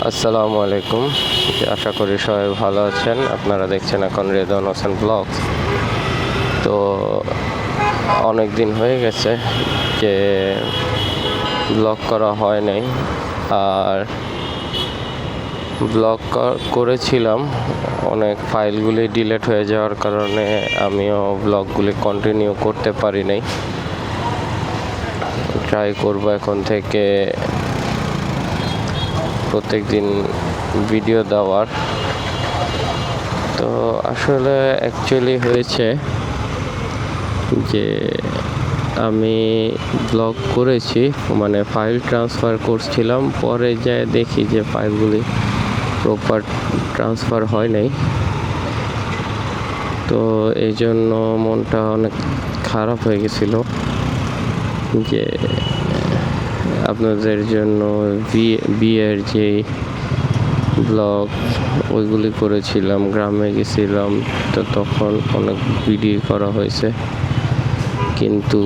আসসালামু আলাইকুম। আশা করি সবাই ভালো আছেন। আপনারা দেখছেন এখন রেদওয়ান হোসেন ব্লগস। তো অনেক দিন হয়ে গেছে যে ব্লগ করা হয় নাই, আর ব্লগ করেছিলাম, অনেক ফাইলগুলি ডিলিট হয়ে যাওয়ার কারণে আমিও ব্লগগুলি কন্টিনিউ করতে পারি নাই। ট্রাই করব এখন থেকে প্রত্যেক দিন ভিডিও দেওয়ার। তো আসলে অ্যাকচুয়ালি হয়েছে যে আমি ব্লগ করেছি, মানে ফাইল ট্রান্সফার করছিলাম, পরে যায় দেখি যে ফাইলগুলি প্রপার ট্রান্সফার হয় নাই। তো এই জন্য মনটা অনেক খারাপ হয়ে গেছিল যে আপনাদের জন্য বিয়ের যে ব্লগ ওইগুলি করেছিলাম, গ্রামে গেছিলাম, তো তখন অনেক ভিডিও করা হয়েছে, কিন্তু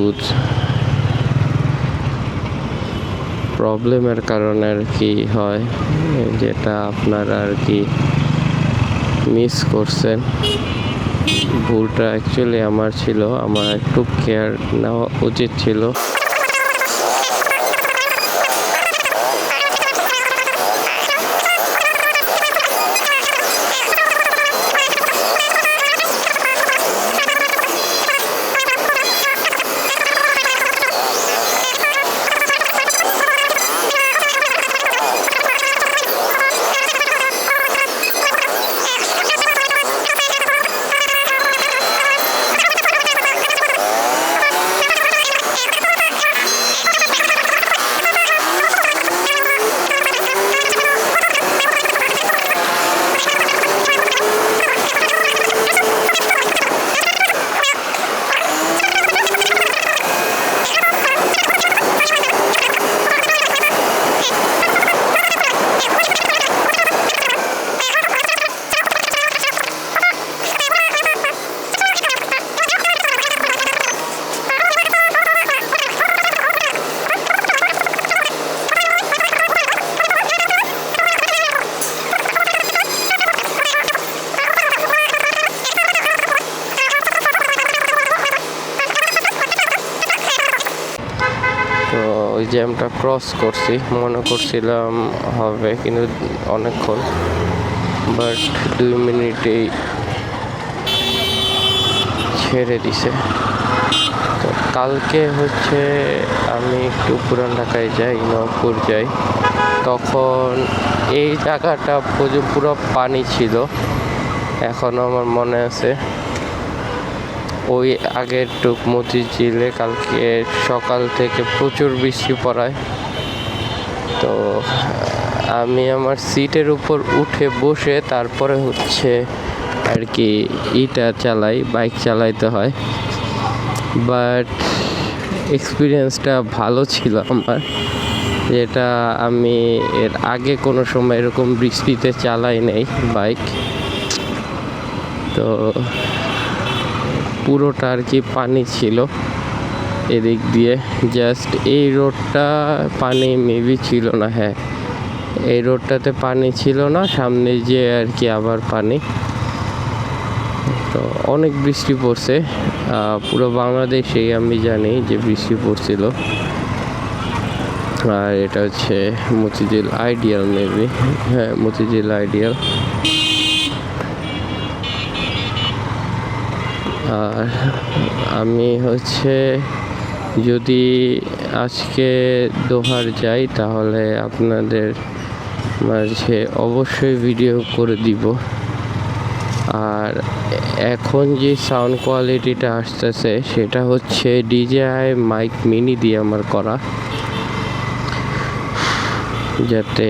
প্রবলেমের কারণে আর কি হয় যেটা আপনারা আর কি মিস করছেন। ভুলটা অ্যাকচুয়ালি আমার ছিল, আমার একটু কেয়ার নেওয়া উচিত ছিল। তো ওই জ্যামটা ক্রস করছি, মনে করছিলাম হবে কিন্তু অনেকক্ষণ, বাট 2 মিনিটেই ছেড়ে দিছে। তো কালকে হচ্ছে আমি একটু পুরান ঢাকায় যাই, নবপুর যাই, তখন এই জায়গাটা পুরো পানি ছিল, এখনও আমার মনে আছে। ওই আগের মতিঝিলে কালকে সকাল থেকে প্রচুর বৃষ্টি পড়ায়। তো আমি আমার সিটের উপর উঠে বসে তারপরে হচ্ছে আর কি চালাই, বাইক চালাইতে হয়। বাট এক্সপিরিয়েন্সটা ভালো ছিল আমার, যেটা আমি এর আগে কোনো সময় এরকম বৃষ্টিতে চালাই নাই বাইক। তো পুরোটা আর কি পানি ছিল এদিক দিয়ে, জাস্ট এই রোডটা পানি মেবি ছিল না, হ্যাঁ এই রোডটাতে পানি ছিল না, সামনে যে আর কি আবার পানি। তো অনেক বৃষ্টি পড়ছে, পুরো বাংলাদেশেই আমি জানি যে বৃষ্টি পড়ছিল। আর এটা হচ্ছে মতিঝিল আইডিয়াল, মেবি হ্যাঁ মতিঝিল আইডিয়াল। আর আমি হচ্ছে যদি আজকে দোহার যাই তাহলে আপনাদের মাঝে অবশ্যই ভিডিও করে দিব। আর এখন যে সাউন্ড কোয়ালিটিটা আসতেছে সেটা হচ্ছে DJI মাইক মিনি দিয়ে আমার করা, যাতে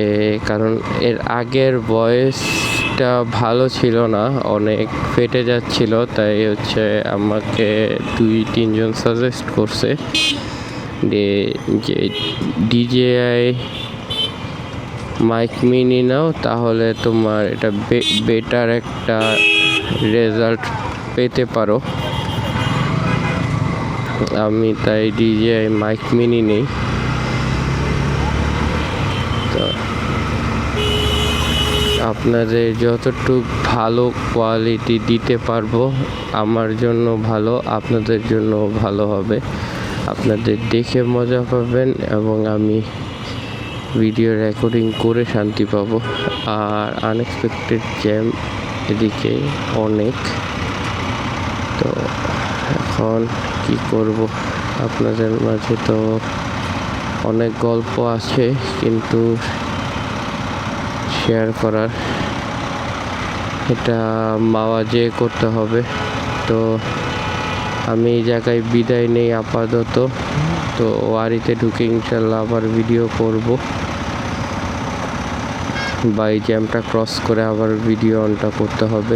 কারণ এর আগের ভয়েসটা ভালো ছিল না, অনেক ফেটে যাচ্ছিল, তাই হচ্ছে আমাকে 2-3 জন সাজেস্ট করছে যে DJI মাইক মিনি নাও, তাহলে তোমার এটা বেটার একটা রেজাল্ট পেতে পারো। আমি তাই DJI মাইক মিনি নেই। তো আপনাদের যতটুক ভালো কোয়ালিটি দিতে পারবো আমার জন্য ভালো, আপনাদের জন্য ভালো হবে। আপনাদের দেখে মজা পাবেন এবং আমি ভিডিও রেকর্ডিং করে শান্তি পাবো। আর আনএক্সপেক্টেড জ্যাম এদিকে অনেক, তো এখন কি করব, আপনাদের মাঝে তো অনেক গল্প আছে কিন্তু শেয়ার করার, এটা মাওয়াজে করতে হবে। তো আমি এই জায়গায় বিদায় নেই আপাতত, তো ওয়ারিতে ঢুকে ইনশাল্লাহ আবার ভিডিও করব, বা এই জ্যামটা ক্রস করে আবার ভিডিও অনটা করতে হবে।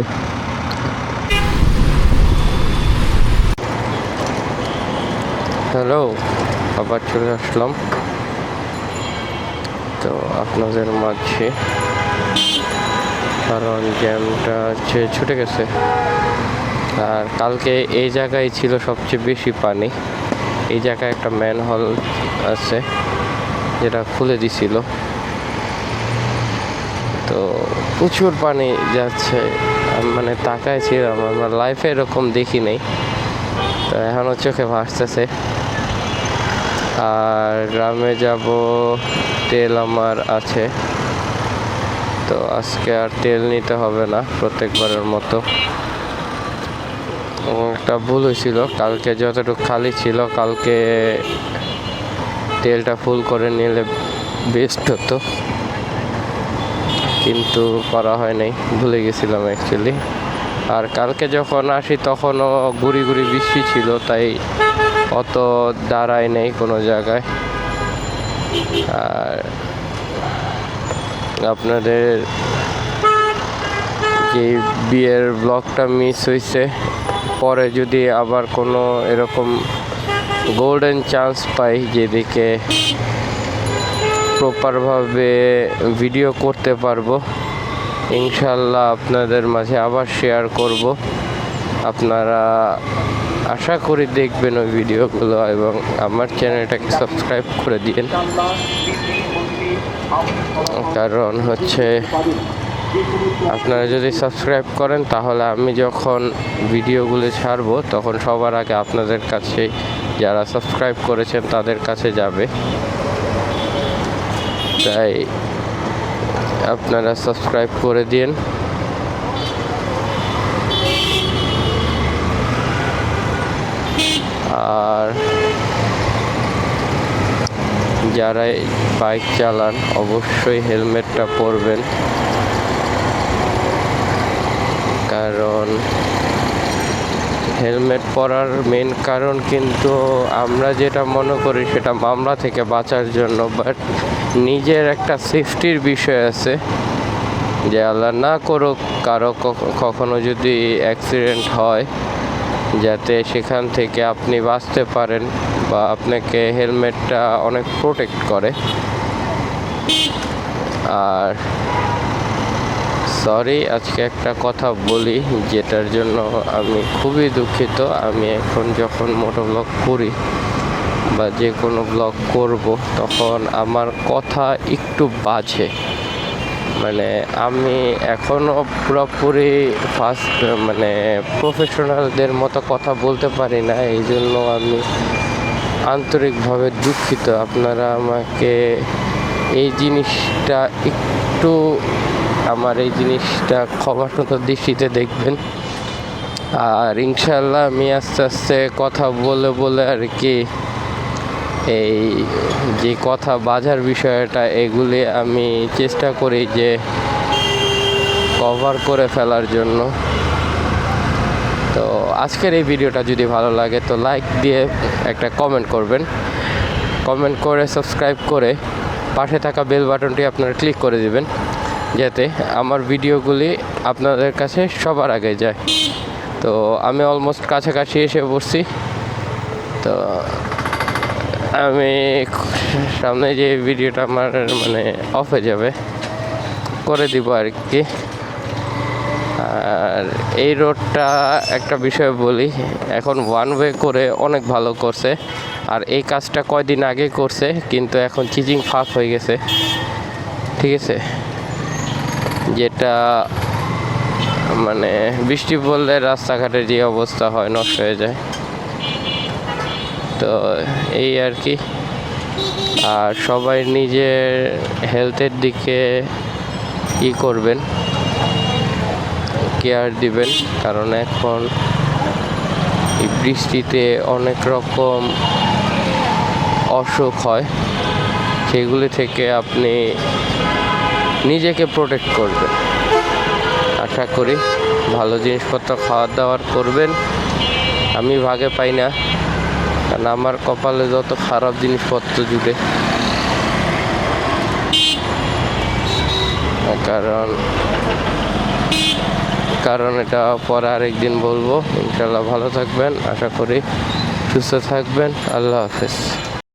হ্যালো, আবার চলে আসলাম তো আপনাদের মাঝে, কারণ জ্যামটা ছুটে গেছে। আর কালকে এই জায়গায় ছিল সবচেয়ে বেশি পানি। এই জায়গায় একটা ম্যানহোল আছে যেটা খুলে দিছিল, তো প্রচুর পানি যাচ্ছে। মানে তাকায় ছিলাম, আমার লাইফে এরকম দেখি নাই, তো এখনও চোখে ভাসতেছে। আর গ্রামে যাব, তেল আমার আছে, তো আজকে আর তেল নিতে হবে না প্রত্যেকবারের মতো। একটা ভুল হয়েছিল, কালকে যতটুকু খালি ছিল কালকে তেলটা ফুল করে নিলে বেস্ট হতো, কিন্তু করা হয় নাই, ভুলে গেছিলাম অ্যাকচুয়ালি। আর কালকে যখন আসি তখনও গুড়ি গুড়ি বৃষ্টি ছিল, তাই অত দাঁড়ায় নেই কোনো জায়গায়। আর আপনাদের যে বিয়ের ব্লগটা মিস হয়েছে, পরে যদি আবার কোনো এরকম গোল্ডেন চান্স পাই যেদিকে প্রপারভাবে ভিডিও করতে পারবো, ইনশাল্লাহ আপনাদের মাঝে আবার শেয়ার করব। আপনারা আশা করি দেখবেন ওই ভিডিওগুলো এবং আমার চ্যানেলটাকে সাবস্ক্রাইব করে দিন, কারণ আপনারা যদি সাবস্ক্রাইব করেন তাহলে আমি যখন ভিডিওগুলো ছাড়বো তখন সবার আগে আপনাদের কাছে, যারা সাবস্ক্রাইব করেছেন তাদের কাছে যাবে। তাই আপনারা সাবস্ক্রাইব করে দিন। আর যারা বাইক চালান অবশ্যই হেলমেটটা পরবেন, কারণ হেলমেট পরার মেন কারণ কিন্তু আমরা যেটা মনে করি সেটা মামলা থেকে বাঁচার জন্য, বাট নিজের একটা সেফটির বিষয় আছে, যে আল্লাহ না করুক কারো কখনো যদি অ্যাক্সিডেন্ট হয়, যাতে সেখান থেকে আপনি বাঁচতে পারেন, বা আপনাকে হেলমেটটা অনেক প্রোটেক্ট করে। আর সরি, আজকে একটা কথা বলি যেটার জন্য আমি খুবই দুঃখিত। আমি এখন যখন মোটো ব্লগ করি বা যে কোনো ব্লগ করব, তখন আমার কথা একটু বাজে, মানে আমি এখনও পুরোপুরি প্রফেশনালদের মতো কথা বলতে পারি না, এই জন্য আমি আন্তরিকভাবে দুঃখিত। আপনারা আমাকে এই জিনিসটা একটু, আমার এই জিনিসটা ক্ষমাসুন্দর দৃষ্টিতে দেখবেন। আর ইনশাল্লাহ আমি আস্তে আস্তে কথা বলে বলে আর কি এই যে কথা বাজার বিষয়টা, এগুলি আমি চেষ্টা করি যে কভার করে ফেলার জন্য। তো আজকের এই ভিডিওটা যদি ভালো লাগে তো লাইক দিয়ে একটা কমেন্ট করবেন, কমেন্ট করে সাবস্ক্রাইব করে পাশে থাকা বেল বাটনটি আপনারা ক্লিক করে দিবেন, যাতে আমার ভিডিওগুলি আপনাদের কাছে সবার আগে যায়। তো আমি অলমোস্ট কাছাকাছি এসে পড়ছি, তো আমি সামনে যে ভিডিওটা আমার অফ হয়ে যাবে করে দিব আর কি। আর এই রোডটা একটা বিষয় বলি, এখন ওয়ান ওয়ে করে অনেক ভালো করছে। আর এই কাজটা কয়দিন আগে করছে, কিন্তু এখন চিচিং ফাঁক হয়ে গেছে, ঠিক আছে। যেটা মানে বৃষ্টি পড়লে রাস্তাঘাটের যে অবস্থা হয়, নষ্ট হয়ে যায়। তো এই আর কি। আর সবাই নিজের হেলথের দিকে করবেন, কেয়ার দিবেন, কারণ এখন এই বৃষ্টিতে অনেক রকম অসুখ হয়, সেগুলি থেকে আপনি নিজেকে প্রোটেক্ট করবেন। আশা করি ভালো জিনিসপত্র খাওয়ার দাওয়ার করবেন। আমি ভাগে পাই না, কারণ আমার কপালে যত খারাপ জিনিসপত্র জুড়ে। কারণ এটা পরে আরেকদিন বলবো। ইনশাল্লাহ ভালো থাকবেন, আশা করি সুস্থ থাকবেন। আল্লাহ হাফেজ।